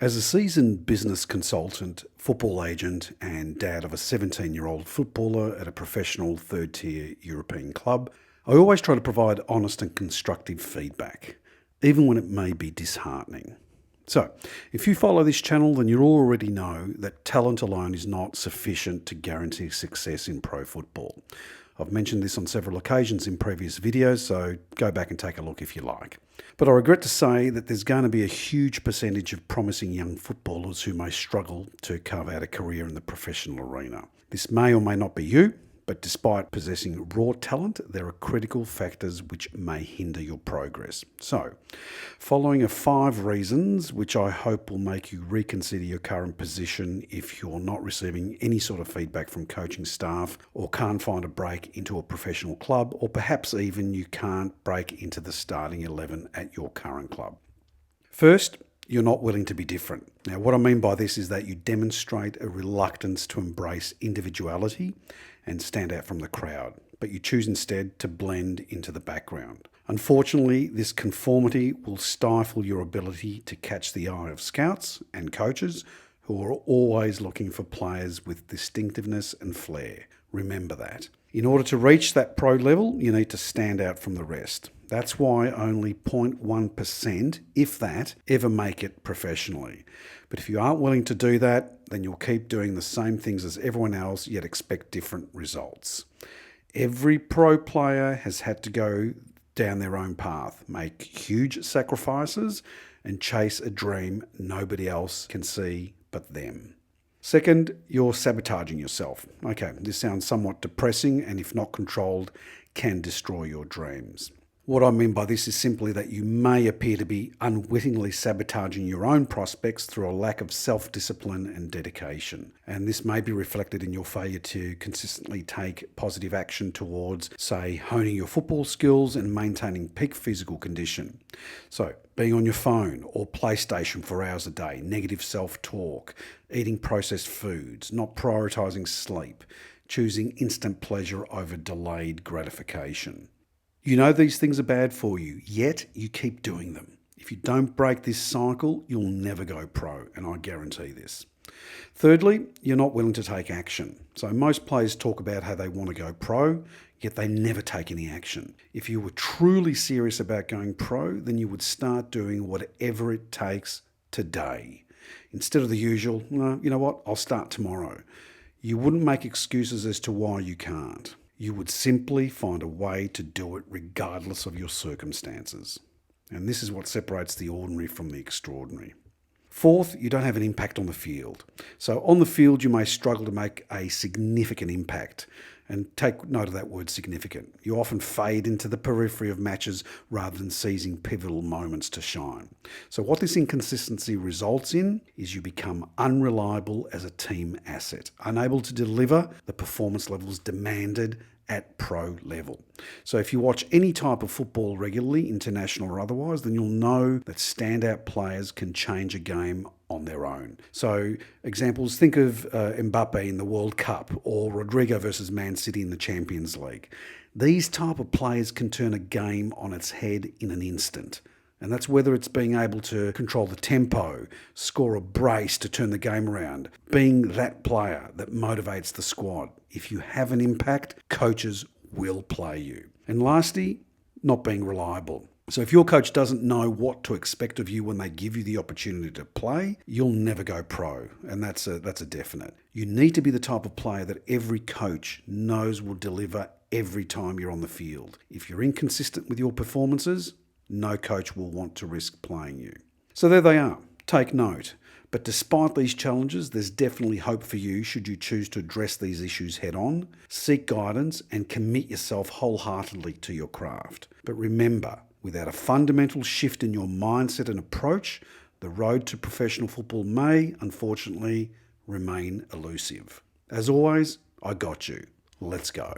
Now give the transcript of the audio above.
As a seasoned business consultant, football agent, and dad of a 17-year-old footballer at a professional third-tier European club, I always try to provide honest and constructive feedback, even when it may be disheartening. So, if you follow this channel, then you already know that talent alone is not sufficient to guarantee success in pro football. I've mentioned this on several occasions in previous videos, so go back and take a look if you like. But I regret to say that there's going to be a huge percentage of promising young footballers who may struggle to carve out a career in the professional arena. This may or may not be you, but despite possessing raw talent, there are critical factors which may hinder your progress. So, following are 5 reasons which I hope will make you reconsider your current position if you're not receiving any sort of feedback from coaching staff or can't find a break into a professional club, or perhaps even you can't break into the starting 11 at your current club. First, you're not willing to be different. Now, what I mean by this is that you demonstrate a reluctance to embrace individuality and stand out from the crowd, but you choose instead to blend into the background. Unfortunately, this conformity will stifle your ability to catch the eye of scouts and coaches who are always looking for players with distinctiveness and flair. Remember that. In order to reach that pro level, you need to stand out from the rest. That's why only 0.1%, if that, ever make it professionally. But if you aren't willing to do that, then you'll keep doing the same things as everyone else, yet expect different results. Every pro player has had to go down their own path, make huge sacrifices, and chase a dream nobody else can see but them. Second, you're sabotaging yourself. Okay, this sounds somewhat depressing, and if not controlled, can destroy your dreams. What I mean by this is simply that you may appear to be unwittingly sabotaging your own prospects through a lack of self-discipline and dedication. And this may be reflected in your failure to consistently take positive action towards, say, honing your football skills and maintaining peak physical condition. So, being on your phone or PlayStation for hours a day, negative self-talk, eating processed foods, not prioritising sleep, choosing instant pleasure over delayed gratification. You know these things are bad for you, yet you keep doing them. If you don't break this cycle, you'll never go pro, and I guarantee this. Thirdly, you're not willing to take action. So most players talk about how they want to go pro, yet they never take any action. If you were truly serious about going pro, then you would start doing whatever it takes today. Instead of the usual, no, you know what, I'll start tomorrow. You wouldn't make excuses as to why you can't. You would simply find a way to do it regardless of your circumstances. And this is what separates the ordinary from the extraordinary. Fourth, you don't have an impact on the field. So on the field, you may struggle to make a significant impact. And take note of that word significant. You often fade into the periphery of matches rather than seizing pivotal moments to shine. So what this inconsistency results in is you become unreliable as a team asset, unable to deliver the performance levels demanded at pro level. So if you watch any type of football regularly, international or otherwise, then you'll know that standout players can change a game on their own. So examples, think of Mbappe in the World Cup or Rodrigo versus Man City in the Champions League. These type of players can turn a game on its head in an instant. And that's whether it's being able to control the tempo, score a brace to turn the game around, being that player that motivates the squad. If you have an impact, coaches will play you. And lastly, not being reliable. So if your coach doesn't know what to expect of you when they give you the opportunity to play, you'll never go pro, and that's a definite. You need to be the type of player that every coach knows will deliver every time you're on the field. If you're inconsistent with your performances, no coach will want to risk playing you. So there they are. Take note. But despite these challenges, there's definitely hope for you should you choose to address these issues head on, seek guidance, and commit yourself wholeheartedly to your craft. But remember, without a fundamental shift in your mindset and approach, the road to professional football may, unfortunately, remain elusive. As always, I got you. Let's go.